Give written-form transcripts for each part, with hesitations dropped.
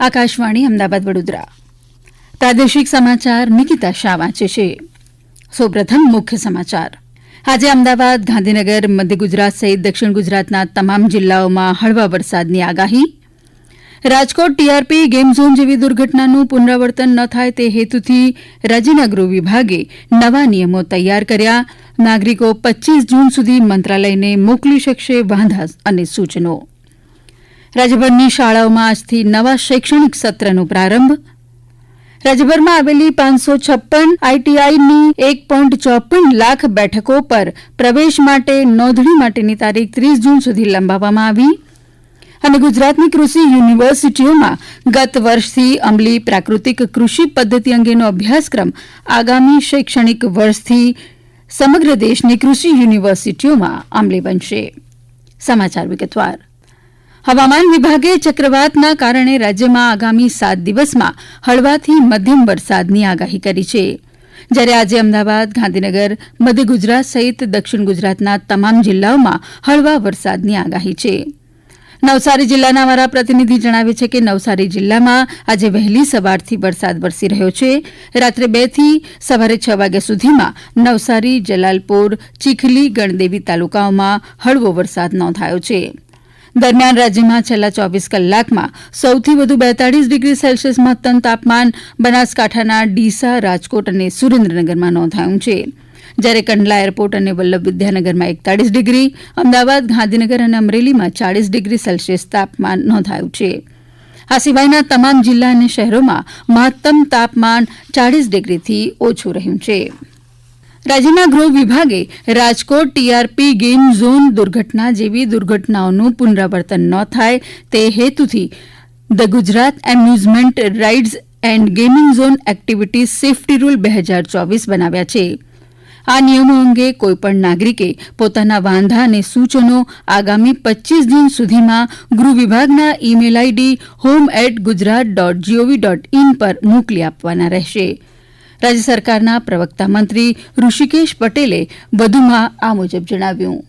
આકાશવાણી અમદાવાદ વડોદરા પ્રાદેશિક સમાચાર નિકિતા શાહ વાંચે છે. સૌપ્રથમ મુખ્ય સમાચાર. આજે અમદાવાદ, ગાંધીનગર, મધ્ય ગુજરાત સહિત દક્ષિણ ગુજરાતના તમામ જિલ્લાઓમાં હળવા વરસાદની આગાહી. રાજકોટ ટીઆરપી ગેમ ઝોન જેવી દુર્ઘટનાનું પુનરાવર્તન ન થાય તે હેતુથી રાજ્યના ગૃહ વિભાગે નવા નિયમો તૈયાર કર્યા. નાગરિકો 25 જૂન સુધી મંત્રાલયને મોકલી શકશે વાંધા અને સૂચનો. રાજ્યભરની શાળાઓમાં આજથી નવા શૈક્ષણિક સત્રનો પ્રારંભ. રાજ્યભરમાં આવેલી 556 આઈટીઆઈની 1.54 લાખ બેઠકો પર પ્રવેશ માટે નોંધણી માટેની તારીખ 30 જૂન સુધી લંબાવવામાં આવી. અને ગુજરાતની કૃષિ યુનિવર્સિટીઓમાં ગત વર્ષથી અમલી પ્રાકૃતિક કૃષિ પદ્ધતિ અંગેનો અભ્યાસક્રમ આગામી શૈક્ષણિક વર્ષથી સમગ્ર દેશની કૃષિ યુનિવર્સિટીઓમાં અમલી બનશે. સમાચાર વિગતવાર. હવામાન વિભાગે ચક્રવાતના કારણે રાજ્યમાં આગામી 7 દિવસમાં હળવાથી મધ્યમ વરસાદની આગાહી કરી છે. જ્યારે આજે અમદાવાદ, ગાંધીનગર, મધ્ય ગુજરાત સહિત દક્ષિણ ગુજરાતના તમામ જિલ્લાઓમાં હળવા વરસાદની આગાહી છે. નવસારી જિલ્લાના અમારા પ્રતિનિધિ જણાવે છે કે નવસારી જિલ્લામાં આજે વહેલી સવારથી વરસાદ વરસી રહ્યો છે. રાત્રે 2 થી સવારે 6 વાગ્યા સુધીમાં નવસારી, જલાલપોર, ચીખલી, ગણદેવી તાલુકાઓમાં હળવો વરસાદ નોંધાયો છે. દરમિયાન રાજ્યમાં છેલ્લા 24 કલાકમાં સૌથી વધુ 42 ડિગ્રી સેલ્સિયસ મહત્તમ તાપમાન બનાસકાંઠાના ડીસા, રાજકોટ અને સુરેન્દ્રનગરમાં નોંધાયું છે. જ્યારે કંડલા એરપોર્ટ અને વલ્લભ વિદ્યાનગરમાં 41 ડિગ્રી, અમદાવાદ, ગાંધીનગર અને અમરેલીમાં 40 ડિગ્રી સેલ્સિયસ તાપમાન નોંધાયું છે. આ સિવાયના તમામ જિલ્લા અને શહેરોમાં મહત્તમ તાપમાન 40 ડિગ્રીથી ઓછું રહ્યું છે. રાજ્યના ગૃહ વિભાગે રાજકોટ ટીઆરપી ગેમ ઝોન દુર્ઘટના જેવી દુર્ઘટનાઓનું પુનરાવર્તન ન થાય તે હેતુથી the Gujarat amusement rides and gaming zone activities safety rule 2024 બનાવ્યા છે. આ નિયમો અંગે કોઈપણ નાગરિકે પોતાના વાંધા અને સૂચનો આગામી 25 જૂન સુધીમાં ગૃહ વિભાગના ઈમેલ આઈડી home@gujarat.gov.in પર મોકલી આપવાના રહેશે. રાજ્ય સરકારના પ્રવક્તા મંત્રી ઋષિકેશ પટેલે વધુમાં આ મુજબ જણાવ્યું.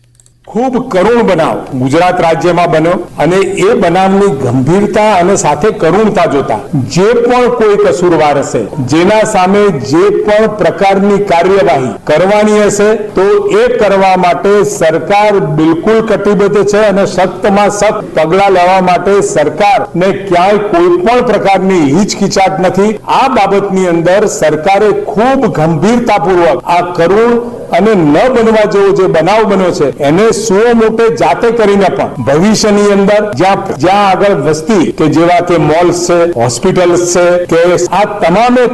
ખૂબ કરુણ બનાવ ગુજરાત રાજ્યમાં બન્યો અને એ બનાવની ગંભીરતા અને સાથે કરુણતા જોતા જે પણ કોઈ કસૂરવાર હશે, જેના સામે જે પણ પ્રકારની કાર્યવાહી કરવાની હશે તો એ કરવા માટે સરકાર બિલકુલ કટિબદ્ધ છે અને સખ્તમાં સખ્ત પગલાં લેવા માટે સરકારને ક્યાંય કોઈ પણ પ્રકારની હિચકિચાટ નથી. આ બાબતની અંદર સરકારે ખૂબ ગંભીરતાપૂર્વક આ કરુણ અને ન બનવા જેવો જે બનાવ બન્યો છે એને સુઓ મોટે જાતે કરીને પણ ભવિષ્યની અંદર જ્યાં આગળ વસ્તી કે જેવા કે મોલ્સ છે, હોસ્પિટલ્સ છે કે આ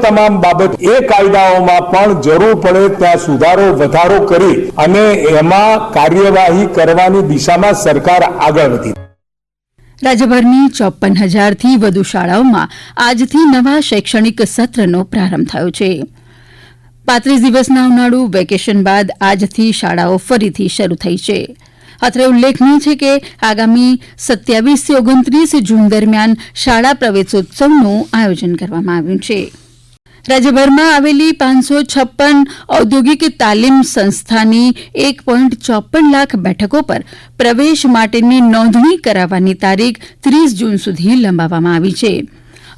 તમામ બાબત એ કાયદાઓમાં પણ જરૂર પડે ત્યાં સુધારો વધારો કરી અને એમાં કાર્યવાહી કરવાની દિશામાં સરકાર આગળ વધી. રાજ્યભરની 54,000થી વધુ શાળાઓમાં આજથી નવા શૈક્ષણિક સત્રનો પ્રારંભ થયો છે. 35 દિવસના ઉનાળુ વેકેશન બાદ આજથી શાળાઓ ફરીથી શરૂ થઈ છે. અત્રે ઉલ્લેખનીય છે કે આગામી 27 થી 29 જૂન દરમિયાન શાળા પ્રવેશોત્સવનું આયોજન કરવામાં આવ્યું છે. રાજ્યભરમાં આવેલી 556 ઔદ્યોગિક તાલીમ સંસ્થાની 1.54 લાખ બેઠકો પર પ્રવેશ માટેની નોંધણી કરાવવાની તારીખ 30 જૂન સુધી લંબાવવામાં આવી છે.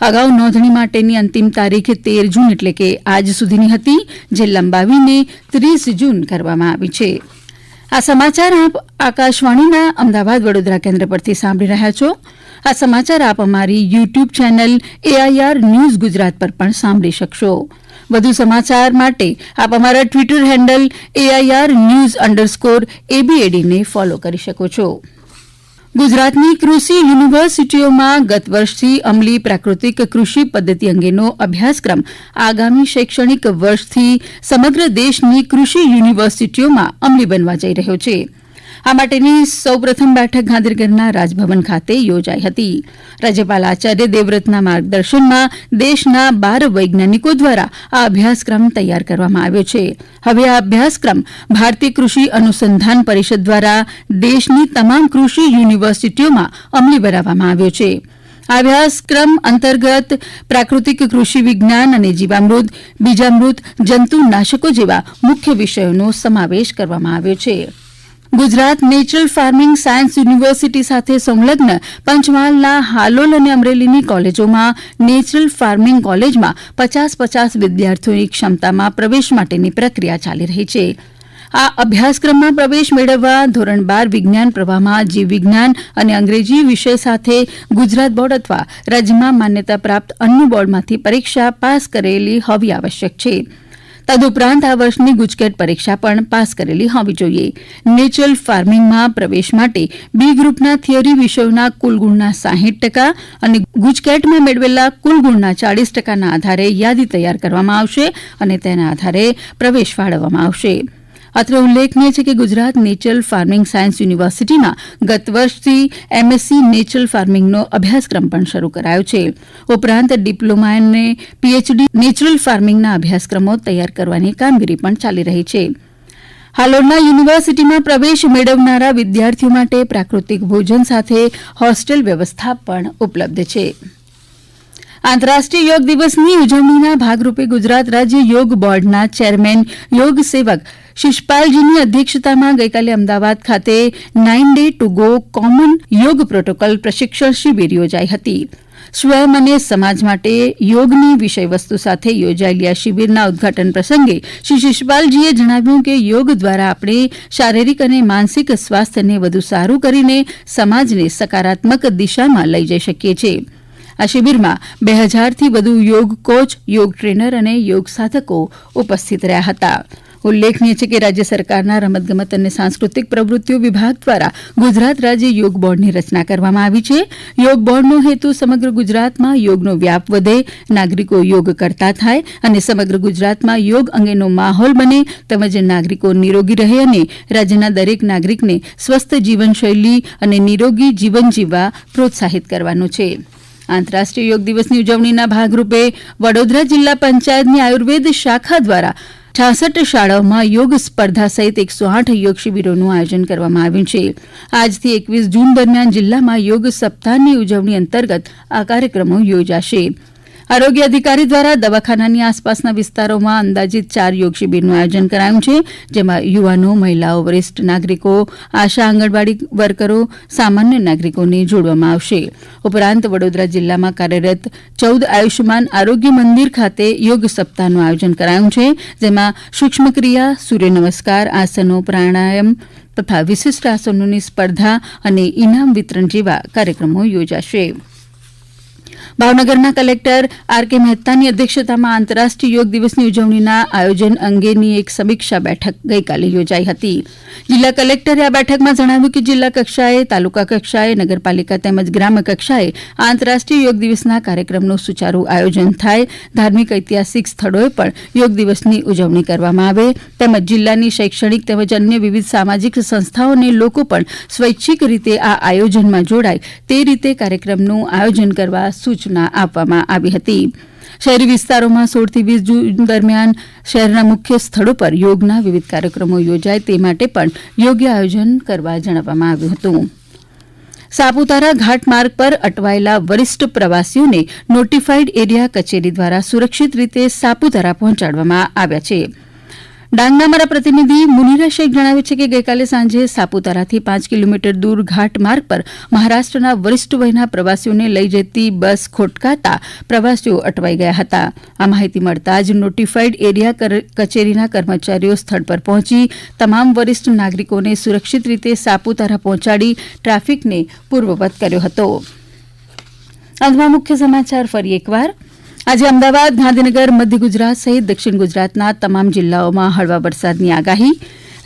અગાઉ નોંધણી માટેની અંતિમ તારીખ 13 જૂન એટલે કે આજ સુધીની હતી, જે લંબાવીને 30 જૂન કરવામાં આવી છે. આ સમાચાર આપ આકાશવાણીના અમદાવાદ વડોદરા કેન્દ્ર પરથી સાંભળી રહ્યા છો. આ સમાચાર આપ અમારી YouTube channel AIR news Gujarat પર પણ સાંભળી શકશો. વધુ સમાચાર માટે આપ અમારા ટ્વિટર હેન્ડલ AIR_news_ABAD ને ફોલો કરી શકો છો. ગુજરાતની કૃષિ યુનિવર્સિટીઓમાં ગત વર્ષથી અમલી પ્રાકૃતિક કૃષિ પદ્ધતિ અંગેનો અભ્યાસક્રમ આગામી શૈક્ષણિક વર્ષથી સમગ્ર દેશની કૃષિ યુનિવર્સિટીઓમાં અમલી બનવા જઈ રહ્યો છે. આ માટેની સૌપ્રથમ બેઠક ગાંધીનગરના રાજભવન ખાતે યોજાઈ હતી. રાજ્યપાલ આચાર્ય દેવવ્રતના માર્ગદર્શનમાં દેશના 12 વૈજ્ઞાનિકો દ્વારા આ અભ્યાસક્રમ તૈયાર કરવામાં આવ્યો છે. હવે આ અભ્યાસક્રમ ભારતીય કૃષિ અનુસંધાન પરિષદ દ્વારા દેશની તમામ કૃષિ યુનિવર્સિટીઓમાં અમલી બનાવવામાં આવ્યો છે. આ અભ્યાસક્રમ અંતર્ગત પ્રાકૃતિક કૃષિ વિજ્ઞાન અને જીવામૃત, બીજામૃત, જંતુનાશકો જેવા મુખ્ય વિષયોનો સમાવેશ કરવામાં આવ્યો છે. Gujarat natural farming science university સાથે સંલગ્ન પંચમહાલના હાલોલ અને અમરેલીની કોલેજોમાં નેચરલ ફાર્મિંગ કોલેજમાં 50-50 વિદ્યાર્થીઓની ક્ષમતામાં પ્રવેશ માટેની પ્રક્રિયા ચાલી રહી છે. આ અભ્યાસક્રમમાં પ્રવેશ મેળવવા ધોરણ 12 વિજ્ઞાન પ્રવાહમાં જીવ વિજ્ઞાન અને અંગ્રેજી વિષય સાથે ગુજરાત બોર્ડ અથવા રાજ્યમાં માન્યતા પ્રાપ્ત અન્ય બોર્ડમાંથી પરીક્ષા પાસ કરેલી હોવી આવશ્યક છે. તદુપરાંત આ વર્ષની ગુજકેટ પરીક્ષા પણ પાસ કરેલી હોવી જોઈએ. નેચરલ ફાર્મિંગમાં પ્રવેશ માટે બી ગ્રુપના થિયરી વિષયોના કુલ ગુણના 60% અને ગુજકેટમાં મેળવેલા કુલ ગુણના 40%ના આધારે યાદી તૈયાર કરવામાં આવશે અને તેના આધારે પ્રવેશ ફાળવવામાં આવશે. અત્રે ઉલ્લેખનીય છે કે ગુજરાત નેચરલ ફાર્મિંગ સાયન્સ યુનિવર્સિટીમાં ગત વર્ષથી એમએસસી નેચરલ ફાર્મિંગનો અભ્યાસક્રમ પણ શરૂ કરાયો છે. ઉપરાંત ડિપ્લોમા અને પીએચડી નેચરલ ફાર્મિંગના અભ્યાસક્રમો તૈયાર કરવાની કામગીરી પણ ચાલી રહી છે. હાલોલના યુનિવર્સિટીમાં પ્રવેશ મેળવનારા વિદ્યાર્થીઓ માટે પ્રાકૃતિક ભોજન સાથે હોસ્ટેલ વ્યવસ્થા પણ ઉપલબ્ધ છે. આંતરરાષ્ટ્રીય યોગ દિવસની ઉજવણીના ભાગરૂપે ગુજરાત રાજ્ય યોગ બોર્ડના ચેરમેન યોગ સેવક શિષપાલજીની અધ્યક્ષતામાં ગઈકાલે અમદાવાદ ખાતે 9 ડે ટુ ગો કોમન યોગ પ્રોટોકોલ પ્રશિક્ષણ શિબિર યોજાઈ હતી. સ્વયં અને સમાજ માટે યોગની વિષયવસ્તુ સાથે યોજાયેલી આ શિબિરના ઉદઘાટન પ્રસંગે શ્રી શિષપાલજીએ જણાવ્યું કે યોગ દ્વારા આપણે શારીરિક અને માનસિક સ્વાસ્થ્યને વધુ સારું કરીને સમાજને સકારાત્મક દિશામાં લઈ જઈ શકીએ છીએ. આ શિબિરમાં 2000થી વધુ યોગ કોચ, યોગ ટ્રેનર અને યોગ સાધકો ઉપસ્થિત રહ્યા હતા. ઉલ્લેખનીય છે કે રાજ્ય સરકારના રમતગમત અને સાંસ્કૃતિક પ્રવૃત્તિઓ વિભાગ દ્વારા ગુજરાત રાજ્ય યોગ બોર્ડની રચના કરવામાં આવી છે. યોગ બોર્ડનો હેતુ સમગ્ર ગુજરાતમાં યોગનો વ્યાપ વધે, નાગરિકો યોગ કરતા થાય અને સમગ્ર ગુજરાતમાં યોગ અંગેનો માહોલ બને તેમજ નાગરિકો નિરોગી રહે અને રાજ્યના દરેક નાગરિકને સ્વસ્થ જીવનશૈલી અને નિરોગી જીવન જીવવા પ્રોત્સાહિત કરવાનો છે. આંતરરાષ્ટ્રીય યોગ દિવસની ઉજવણીના ભાગરૂપે વડોદરા જિલ્લા પંચાયતની આયુર્વેદ શાખા દ્વારા 66 શાળાઓમાં યોગ સ્પર્ધા સહિત 108 યોગ શિબિરોનું આયોજન કરવામાં આવ્યું છે. આજથી 21 જૂન દરમિયાન જિલ્લામાં યોગ સપ્તાહની ઉજવણી અંતર્ગત આ કાર્યક્રમો યોજાશે. આરોગ્ય અધિકારી દ્વારા દવાખાનાની આસપાસના વિસ્તારોમાં અંદાજિત 4 યોગ શિબિરનું આયોજન કરાયું છે, જેમાં યુવાનો, મહિલાઓ, વરિષ્ઠ નાગરિકો, આશા આંગણવાડી વર્કરો, સામાન્ય નાગરિકોને જોડવામાં આવશે. ઉપરાંત વડોદરા જિલ્લામાં કાર્યરત 14 આયુષ્યમાન આરોગ્ય મંદિર ખાતે યોગ સપ્તાહનું આયોજન કરાયું છે, જેમાં સૂક્ષ્મ ક્રિયા, સૂર્ય નમસ્કાર, આસનો, પ્રાણાયામ તથા વિશિષ્ટ આસનોની સ્પર્ધા અને ઇનામ વિતરણ જેવા કાર્યક્રમો યોજાશે. ભાવનગરના કલેક્ટર આર કે મહેતાની અધ્યક્ષતામાં આંતરરાષ્ટ્રીય યોગ દિવસની ઉજવણીના આયોજન અંગેની એક સમીક્ષા બેઠક ગઈકાલે યોજાઈ હતી. જિલ્લા કલેક્ટરે આ બેઠકમાં જણાવ્યું કે જિલ્લા કક્ષાએ, તાલુકા કક્ષાએ, નગરપાલિકા તેમજ ગ્રામ્ય કક્ષાએ આંતરરાષ્ટ્રીય યોગ દિવસના કાર્યક્રમનું સુચારું આયોજન થાય, ધાર્મિક ઐતિહાસિક સ્થળોએ પણ યોગ દિવસની ઉજવણી કરવામાં આવે તેમજ જિલ્લાની શૈક્ષણિક તેમજ અન્ય વિવિધ સામાજિક સંસ્થાઓ અને લોકો પણ સ્વૈચ્છિક રીતે આ આયોજનમાં જોડાય તે રીતે કાર્યક્રમનું આયોજન કરવા સૂચના આપવામાં આવી હતી. શહેરી વિસ્તારોમાં 16 થી 20 જૂન દરમિયાન શહેરના મુખ્ય સ્થળો પર યોગના વિવિધ કાર્યક્રમો યોજાય તે માટે પણ યોગ્ય આયોજન કરવા જણાવવામાં આવ્યું હતું. સાપુતારા ઘાટ માર્ગ પર અટવાયેલા વરિષ્ઠ પ્રવાસીઓને નોટિફાઈડ એરિયા કચેરી દ્વારા સુરક્ષિત રીતે સાપુતારા પહોંચાડવામાં આવ્યા છે. ડાંગના અમારા પ્રતિનિધિ મુનીરા શેખ જણાવે છે કે ગઈકાલે સાંજે સાપુતારાથી 5 કિલોમીટર દૂર ઘાટ માર્ગ પર મહારાષ્ટ્રના વરિષ્ઠ વયના પ્રવાસીઓને લઈ જતી બસ ખોટકાતા પ્રવાસીઓ અટવાઈ ગયા હતા. આ માહિતી મળતા જ નોટિફાઈડ એરિયા કચેરીના કર્મચારીઓ સ્થળ પર પહોંચી તમામ વરિષ્ઠ નાગરિકોને સુરક્ષિત રીતે સાપુતારા પહોંચાડી ટ્રાફિકને પૂર્વવત કર્યો હતો. અંતમાં મુખ્ય સમાચાર ફરી એકવાર. આજે અમદાવાદ, ગાંધીનગર, મધ્ય ગુજરાત સહિત દક્ષિણ ગુજરાતના તમામ જિલ્લાઓમાં હળવા વરસાદની આગાહી.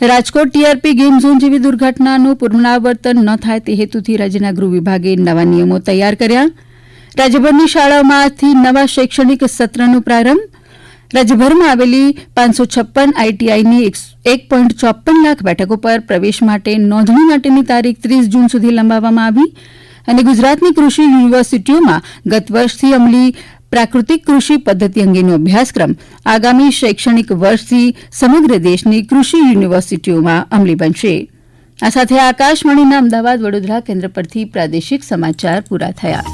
રાજકોટ ટીઆરપી ગેમ ઝોન જેવી દુર્ઘટનાનું પુનરાવર્તન ન થાય તે હેતુથી રાજ્યના ગૃહ વિભાગે નવા નિયમો તૈયાર કર્યા. રાજ્યભરની શાળાઓમાં આજથી નવા શૈક્ષણિક સત્રનો પ્રારંભ. રાજ્યભરમાં આવેલી 556 આઈટીઆઈની 1.54 લાખ બેઠકો પર પ્રવેશ માટે નોંધણી માટેની તારીખ 30 જૂન સુધી લંબાવવામાં આવી. અને ગુજરાતની કૃષિ યુનિવર્સિટીઓમાં ગત વર્ષથી અમલી પ્રાકૃતિક કૃષિ પદ્ધતિ અંગેનો અભ્યાસક્રમ આગામી શૈક્ષણિક વર્ષથી સમગ્ર દેશની કૃષિ યુનિવર્સિટીઓમાં અમલી બનશે. આ સાથે આકાશવાણીના અમદાવાદ વડોદરા કેન્દ્ર પરથી પ્રાદેશિક સમાચાર પૂરા થયા.